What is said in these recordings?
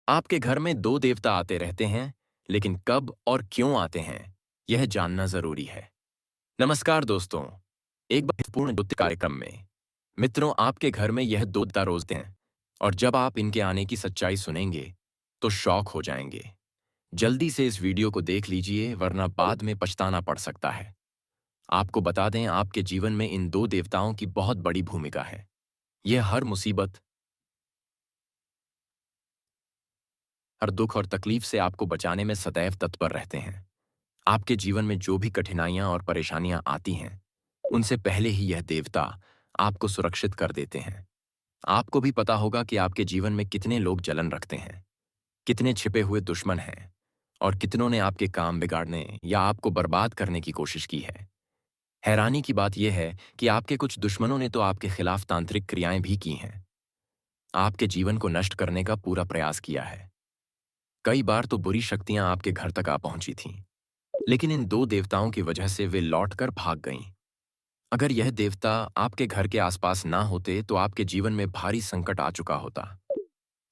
आपके घर में दो देवता आते रहते हैं, लेकिन कब और क्यों आते हैं, यह जानना जरूरी है। नमस्कार दोस्तों, एक महत्वपूर्ण ज्योतिष कार्यक्रम में मित्रों, आपके घर में यह दो देवता रोजते हैं और जब आप इनके आने की सच्चाई सुनेंगे तो शॉक हो जाएंगे। जल्दी से इस वीडियो को देख लीजिए, वरना बाद में पछताना पड़ सकता है। आपको बता दें, आपके जीवन में इन दो देवताओं की बहुत बड़ी भूमिका है। यह हर मुसीबत, हर दुख और तकलीफ से आपको बचाने में सदैव तत्पर रहते हैं। आपके जीवन में जो भी कठिनाइयां और परेशानियां आती हैं, उनसे पहले ही यह देवता आपको सुरक्षित कर देते हैं। आपको भी पता होगा कि आपके जीवन में कितने लोग जलन रखते हैं, कितने छिपे हुए दुश्मन हैं और कितनों ने आपके काम बिगाड़ने या आपको बर्बाद करने की कोशिश की है। हैरानी की बात यह है कि आपके कुछ दुश्मनों ने तो आपके खिलाफ तांत्रिक क्रियाएं भी की हैं, आपके जीवन को नष्ट करने का पूरा प्रयास किया है। कई बार तो बुरी शक्तियां आपके घर तक आ पहुंची थीं, लेकिन इन दो देवताओं की वजह से वे लौटकर भाग गईं। अगर यह देवता आपके घर के आसपास ना होते तो आपके जीवन में भारी संकट आ चुका होता।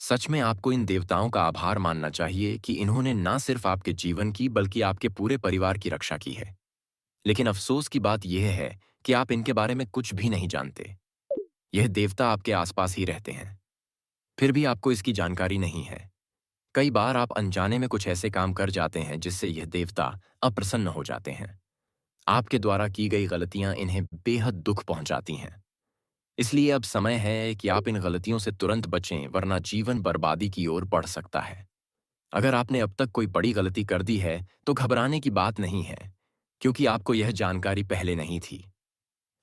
सच में आपको इन देवताओं का आभार मानना चाहिए कि इन्होंने ना सिर्फ आपके जीवन की बल्कि आपके पूरे परिवार की रक्षा की है। लेकिन अफसोस की बात यह है कि आप इनके बारे में कुछ भी नहीं जानते। यह देवता आपके आसपास ही रहते हैं, फिर भी आपको इसकी जानकारी नहीं है। कई बार आप अनजाने में कुछ ऐसे काम कर जाते हैं जिससे यह देवता अप्रसन्न हो जाते हैं। आपके द्वारा की गई गलतियां इन्हें बेहद दुख पहुंचाती हैं। इसलिए अब समय है कि आप इन गलतियों से तुरंत बचें, वरना जीवन बर्बादी की ओर बढ़ सकता है। अगर आपने अब तक कोई बड़ी गलती कर दी है तो घबराने की बात नहीं है, क्योंकि आपको यह जानकारी पहले नहीं थी।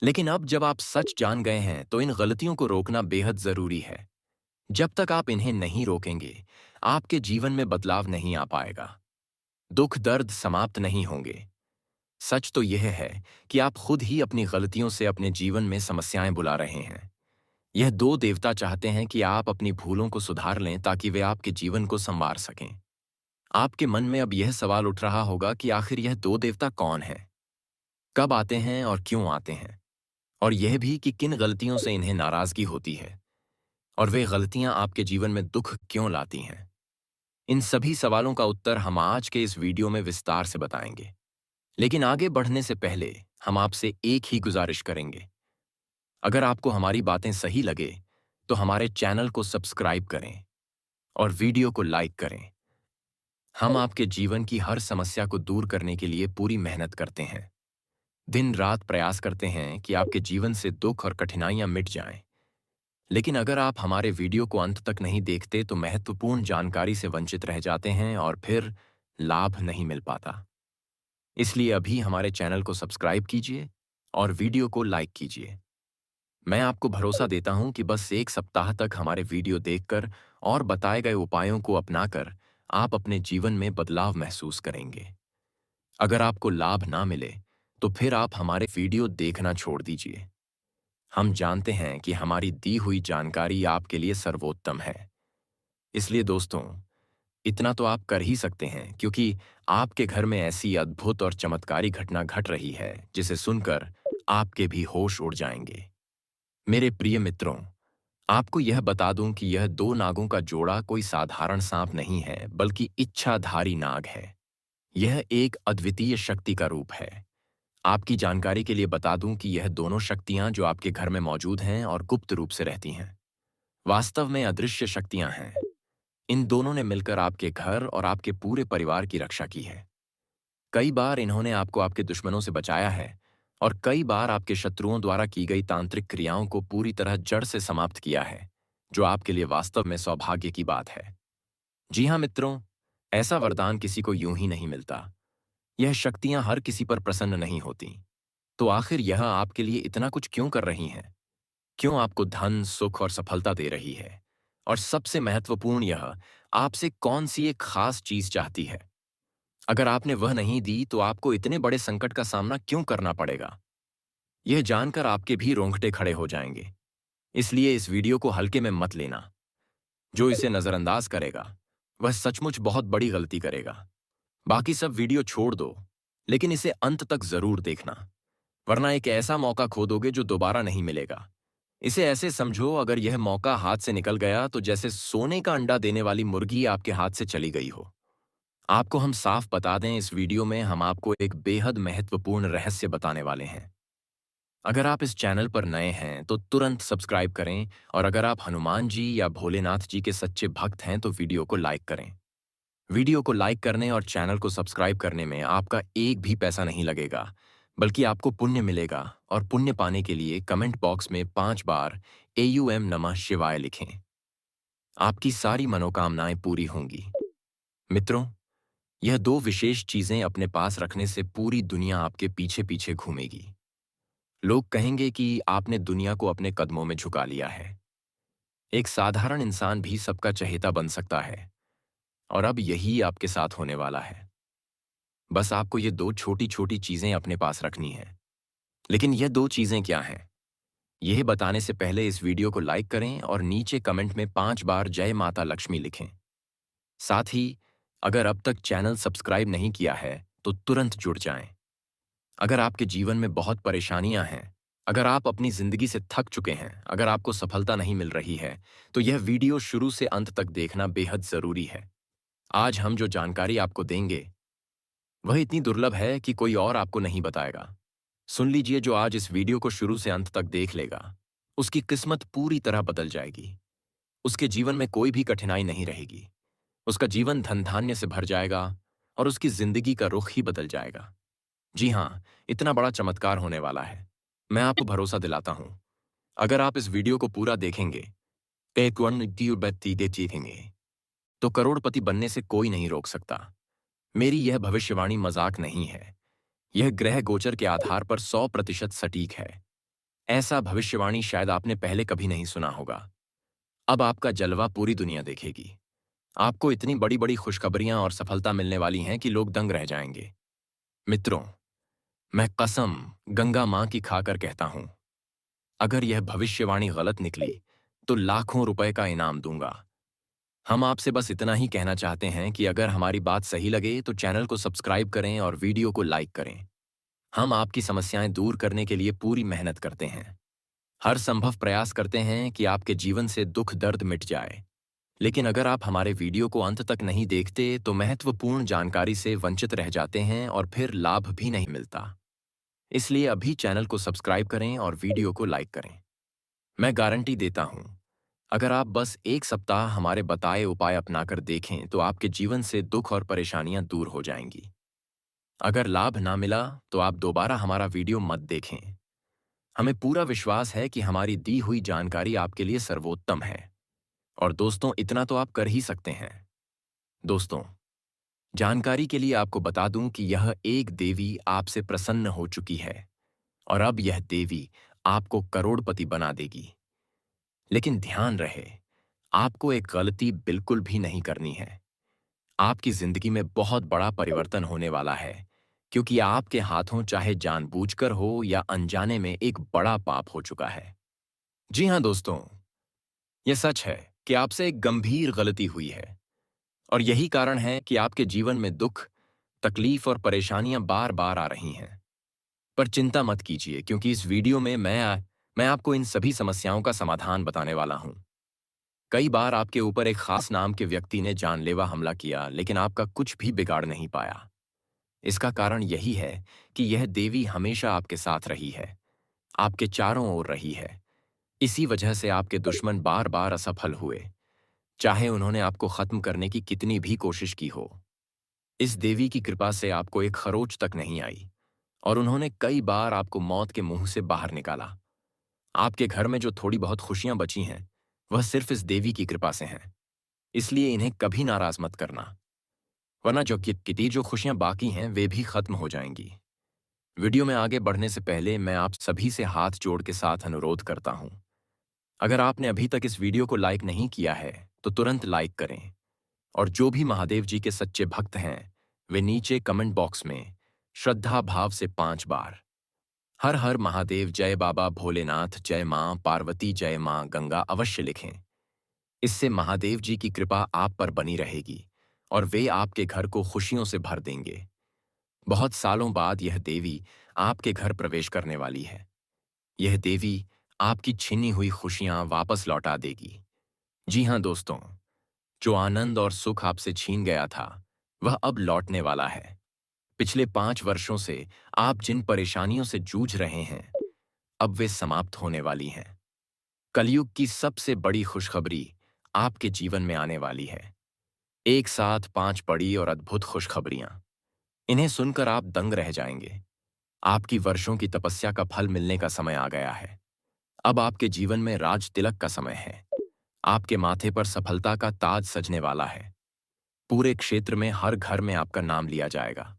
लेकिन अब जब आप सच जान गए हैं तो इन गलतियों को रोकना बेहद जरूरी है। जब तक आप इन्हें नहीं रोकेंगे, आपके जीवन में बदलाव नहीं आ पाएगा। दुख दर्द समाप्त नहीं होंगे। सच तो यह है कि आप खुद ही अपनी गलतियों से अपने जीवन में समस्याएं बुला रहे हैं। यह दो देवता चाहते हैं कि आप अपनी भूलों को सुधार लें ताकि वे आपके जीवन को संवार सकें। आपके मन में अब यह सवाल उठ रहा होगा कि आखिर यह दो देवता कौन हैं, कब आते हैं और क्यों आते हैं, और यह भी कि किन गलतियों से इन्हें नाराजगी होती है और वे गलतियां आपके जीवन में दुख क्यों लाती हैं। इन सभी सवालों का उत्तर हम आज के इस वीडियो में विस्तार से बताएंगे। लेकिन आगे बढ़ने से पहले हम आपसे एक ही गुजारिश करेंगे। अगर आपको हमारी बातें सही लगे तो हमारे चैनल को सब्सक्राइब करें और वीडियो को लाइक करें। हम आपके जीवन की हर समस्या को दूर करने के लिए पूरी मेहनत करते हैं। दिन रात प्रयास करते हैं कि आपके जीवन से दुख और कठिनाइयां मिट जाएं। लेकिन अगर आप हमारे वीडियो को अंत तक नहीं देखते तो महत्वपूर्ण जानकारी से वंचित रह जाते हैं और फिर लाभ नहीं मिल पाता। इसलिए अभी हमारे चैनल को सब्सक्राइब कीजिए और वीडियो को लाइक कीजिए। मैं आपको भरोसा देता हूं कि बस एक सप्ताह तक हमारे वीडियो देखकर और बताए गए उपायों को अपनाकर आप अपने जीवन में बदलाव महसूस करेंगे। अगर आपको लाभ ना मिले तो फिर आप हमारे वीडियो देखना छोड़ दीजिए। हम जानते हैं कि हमारी दी हुई जानकारी आपके लिए सर्वोत्तम है। इसलिए दोस्तों, इतना तो आप कर ही सकते हैं, क्योंकि आपके घर में ऐसी अद्भुत और चमत्कारी घटना घट रही है जिसे सुनकर आपके भी होश उड़ जाएंगे। मेरे प्रिय मित्रों, आपको यह बता दूं कि यह दो नागों का जोड़ा कोई साधारण सांप नहीं है, बल्कि इच्छाधारी नाग है। यह एक अद्वितीय शक्ति का रूप है। आपकी जानकारी के लिए बता दूं कि यह दोनों शक्तियां जो आपके घर में मौजूद हैं और गुप्त रूप से रहती हैं, वास्तव में अदृश्य शक्तियां हैं। इन दोनों ने मिलकर आपके घर और आपके पूरे परिवार की रक्षा की है। कई बार इन्होंने आपको आपके दुश्मनों से बचाया है और कई बार आपके शत्रुओं द्वारा की गई तांत्रिक क्रियाओं को पूरी तरह जड़ से समाप्त किया है, जो आपके लिए वास्तव में सौभाग्य की बात है। जी हाँ मित्रों, ऐसा वरदान किसी को यूं ही नहीं मिलता। यह शक्तियां हर किसी पर प्रसन्न नहीं होती। तो आखिर यह आपके लिए इतना कुछ क्यों कर रही हैं? क्यों आपको धन, सुख और सफलता दे रही है? और सबसे महत्वपूर्ण, यह आपसे कौन सी एक खास चीज चाहती है? अगर आपने वह नहीं दी तो आपको इतने बड़े संकट का सामना क्यों करना पड़ेगा? यह जानकर आपके भी रोंगटे खड़े हो जाएंगे। इसलिए इस वीडियो को हल्के में मत लेना। जो इसे नजरअंदाज करेगा वह सचमुच बहुत बड़ी गलती करेगा। बाकी सब वीडियो छोड़ दो, लेकिन इसे अंत तक जरूर देखना, वरना एक ऐसा मौका खो दोगे जो दोबारा नहीं मिलेगा। इसे ऐसे समझो, अगर यह मौका हाथ से निकल गया तो जैसे सोने का अंडा देने वाली मुर्गी आपके हाथ से चली गई हो। आपको हम साफ बता दें, इस वीडियो में हम आपको एक बेहद महत्वपूर्ण रहस्य बताने वाले हैं। अगर आप इस चैनल पर नए हैं तो तुरंत सब्सक्राइब करें, और अगर आप हनुमान जी या भोलेनाथ जी के सच्चे भक्त हैं तो वीडियो को लाइक करें। वीडियो को लाइक करने और चैनल को सब्सक्राइब करने में आपका एक भी पैसा नहीं लगेगा, बल्कि आपको पुण्य मिलेगा। और पुण्य पाने के लिए कमेंट बॉक्स में 5 बार AUM नमः शिवाय लिखें। आपकी सारी मनोकामनाएं पूरी होंगी। मित्रों, यह दो विशेष चीजें अपने पास रखने से पूरी दुनिया आपके पीछे पीछे घूमेगी। लोग कहेंगे कि आपने दुनिया को अपने कदमों में झुका लिया है। एक साधारण इंसान भी सबका चहेता बन सकता है, और अब यही आपके साथ होने वाला है। बस आपको ये दो छोटी छोटी चीजें अपने पास रखनी है। लेकिन ये दो चीजें क्या हैं? यह बताने से पहले इस वीडियो को लाइक करें और नीचे कमेंट में 5 बार जय माता लक्ष्मी लिखें। साथ ही, अगर अब तक चैनल सब्सक्राइब नहीं किया है तो तुरंत जुड़ जाएं। अगर आपके जीवन में बहुत परेशानियां हैं, अगर आप अपनी जिंदगी से थक चुके हैं, अगर आपको सफलता नहीं मिल रही है, तो यह वीडियो शुरू से अंत तक देखना बेहद जरूरी है। आज हम जो जानकारी आपको देंगे वह इतनी दुर्लभ है कि कोई और आपको नहीं बताएगा। सुन लीजिए, जो आज इस वीडियो को शुरू से अंत तक देख लेगा, उसकी किस्मत पूरी तरह बदल जाएगी। उसके जीवन में कोई भी कठिनाई नहीं रहेगी। उसका जीवन धन धान्य से भर जाएगा, और उसकी जिंदगी का रुख ही बदल जाएगा। जी हाँ, इतना बड़ा चमत्कार होने वाला है। मैं आपको भरोसा दिलाता हूं, अगर आप इस वीडियो को पूरा देखेंगे देखेंगे तो करोड़पति बनने से कोई नहीं रोक सकता। मेरी यह भविष्यवाणी मजाक नहीं है। यह ग्रह गोचर के आधार पर 100% सटीक है। ऐसा भविष्यवाणी शायद आपने पहले कभी नहीं सुना होगा। अब आपका जलवा पूरी दुनिया देखेगी। आपको इतनी बड़ी बड़ी खुशखबरियां और सफलता मिलने वाली हैं कि लोग दंग रह जाएंगे। मित्रों, मैं कसम गंगा मां की खाकर कहता हूं, अगर यह भविष्यवाणी गलत निकली तो लाखों रुपए का इनाम दूंगा। हम आपसे बस इतना ही कहना चाहते हैं कि अगर हमारी बात सही लगे तो चैनल को सब्सक्राइब करें और वीडियो को लाइक करें। हम आपकी समस्याएं दूर करने के लिए पूरी मेहनत करते हैं। हर संभव प्रयास करते हैं कि आपके जीवन से दुख दर्द मिट जाए। लेकिन अगर आप हमारे वीडियो को अंत तक नहीं देखते तो महत्वपूर्ण जानकारी से वंचित रह जाते हैं और फिर लाभ भी नहीं मिलता। इसलिए अभी चैनल को सब्सक्राइब करें और वीडियो को लाइक करें। मैं गारंटी देता हूं, अगर आप बस एक सप्ताह हमारे बताए उपाय अपनाकर देखें तो आपके जीवन से दुख और परेशानियां दूर हो जाएंगी। अगर लाभ ना मिला तो आप दोबारा हमारा वीडियो मत देखें। हमें पूरा विश्वास है कि हमारी दी हुई जानकारी आपके लिए सर्वोत्तम है। और दोस्तों, इतना तो आप कर ही सकते हैं। दोस्तों, जानकारी के लिए आपको बता दूं कि यह एक देवी आपसे प्रसन्न हो चुकी है, और अब यह देवी आपको करोड़पति बना देगी। लेकिन ध्यान रहे, आपको एक गलती बिल्कुल भी नहीं करनी है। आपकी जिंदगी में बहुत बड़ा परिवर्तन होने वाला है, क्योंकि आपके हाथों चाहे जानबूझकर हो या अनजाने में एक बड़ा पाप हो चुका है। जी हाँ दोस्तों, यह सच है कि आपसे एक गंभीर गलती हुई है, और यही कारण है कि आपके जीवन में दुख, तकलीफ और परेशानियां बार बार आ रही हैं। पर चिंता मत कीजिए, क्योंकि इस वीडियो में मैं आपको इन सभी समस्याओं का समाधान बताने वाला हूं। कई बार आपके ऊपर एक खास नाम के व्यक्ति ने जानलेवा हमला किया, लेकिन आपका कुछ भी बिगाड़ नहीं पाया। इसका कारण यही है कि यह देवी हमेशा आपके साथ रही है, आपके चारों ओर रही है। इसी वजह से आपके दुश्मन बार बार असफल हुए, चाहे उन्होंने आपको खत्म करने की कितनी भी कोशिश की हो। इस देवी की कृपा से आपको एक खरोच तक नहीं आई, और उन्होंने कई बार आपको मौत के मुंह से बाहर निकाला। आपके घर में जो थोड़ी बहुत खुशियां बची हैं, वह सिर्फ इस देवी की कृपा से हैं। इसलिए इन्हें कभी नाराज मत करना, वरना जो कितनी जो खुशियां बाकी हैं वे भी खत्म हो जाएंगी। वीडियो में आगे बढ़ने से पहले मैं आप सभी से हाथ जोड़ के साथ अनुरोध करता हूं, अगर आपने अभी तक इस वीडियो को लाइक नहीं किया है तो तुरंत लाइक करें। और जो भी महादेव जी के सच्चे भक्त हैं, वे नीचे कमेंट बॉक्स में श्रद्धा भाव से 5 बार हर हर महादेव, जय बाबा भोलेनाथ, जय मां पार्वती, जय मां गंगा अवश्य लिखें। इससे महादेव जी की कृपा आप पर बनी रहेगी, और वे आपके घर को खुशियों से भर देंगे। बहुत सालों बाद यह देवी आपके घर प्रवेश करने वाली है। यह देवी आपकी छिनी हुई खुशियां वापस लौटा देगी। जी हाँ दोस्तों, जो आनंद और सुख आपसे छीन गया था, वह अब लौटने वाला है। पिछले 5 वर्षों से आप जिन परेशानियों से जूझ रहे हैं, अब वे समाप्त होने वाली हैं। कलयुग की सबसे बड़ी खुशखबरी आपके जीवन में आने वाली है। एक साथ 5 बड़ी और अद्भुत खुशखबरियां। इन्हें सुनकर आप दंग रह जाएंगे। आपकी वर्षों की तपस्या का फल मिलने का समय आ गया है। अब आपके जीवन में राज तिलक का समय है। आपके माथे पर सफलता का ताज सजने वाला है। पूरे क्षेत्र में हर घर में आपका नाम लिया जाएगा।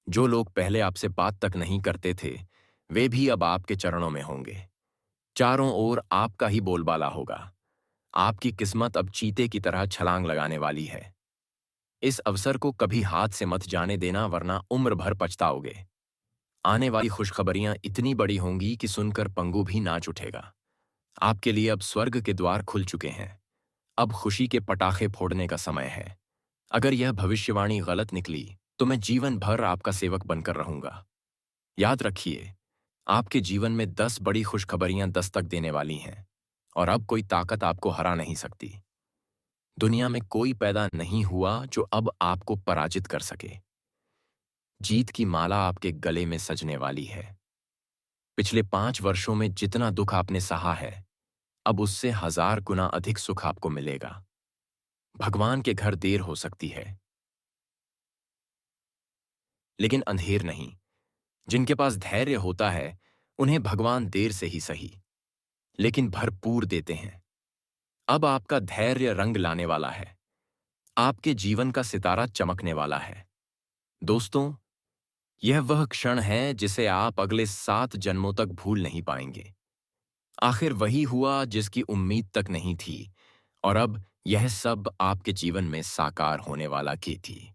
जो लोग पहले आपसे बात तक नहीं करते थे, वे भी अब आपके चरणों में होंगे। चारों ओर आपका ही बोलबाला होगा। आपकी किस्मत अब चीते की तरह छलांग लगाने वाली है। इस अवसर को कभी हाथ से मत जाने देना, वरना उम्र भर पछताओगे। आने वाली खुशखबरियां इतनी बड़ी होंगी कि सुनकर पंगु भी नाच उठेगा। आपके लिए अब स्वर्ग के द्वार खुल चुके हैं। अब खुशी के पटाखे फोड़ने का समय है। अगर यह भविष्यवाणी गलत निकली, तो मैं जीवन भर आपका सेवक बनकर रहूंगा। याद रखिए, आपके जीवन में 10 बड़ी खुशखबरियां दस्तक देने वाली हैं, और अब कोई ताकत आपको हरा नहीं सकती। दुनिया में कोई पैदा नहीं हुआ जो अब आपको पराजित कर सके। जीत की माला आपके गले में सजने वाली है। पिछले 5 वर्षों में जितना दुख आपने सहा है, अब उससे 1000 गुना अधिक सुख आपको मिलेगा। भगवान के घर देर हो सकती है, लेकिन अंधेर नहीं। जिनके पास धैर्य होता है, उन्हें भगवान देर से ही सही, लेकिन भरपूर देते हैं। अब आपका धैर्य रंग लाने वाला है। आपके जीवन का सितारा चमकने वाला है। दोस्तों, यह वह क्षण है जिसे आप अगले 7 जन्मों तक भूल नहीं पाएंगे। आखिर वही हुआ जिसकी उम्मीद तक नहीं थी, और अब यह सब आपके जीवन में साकार होने वाला की थी।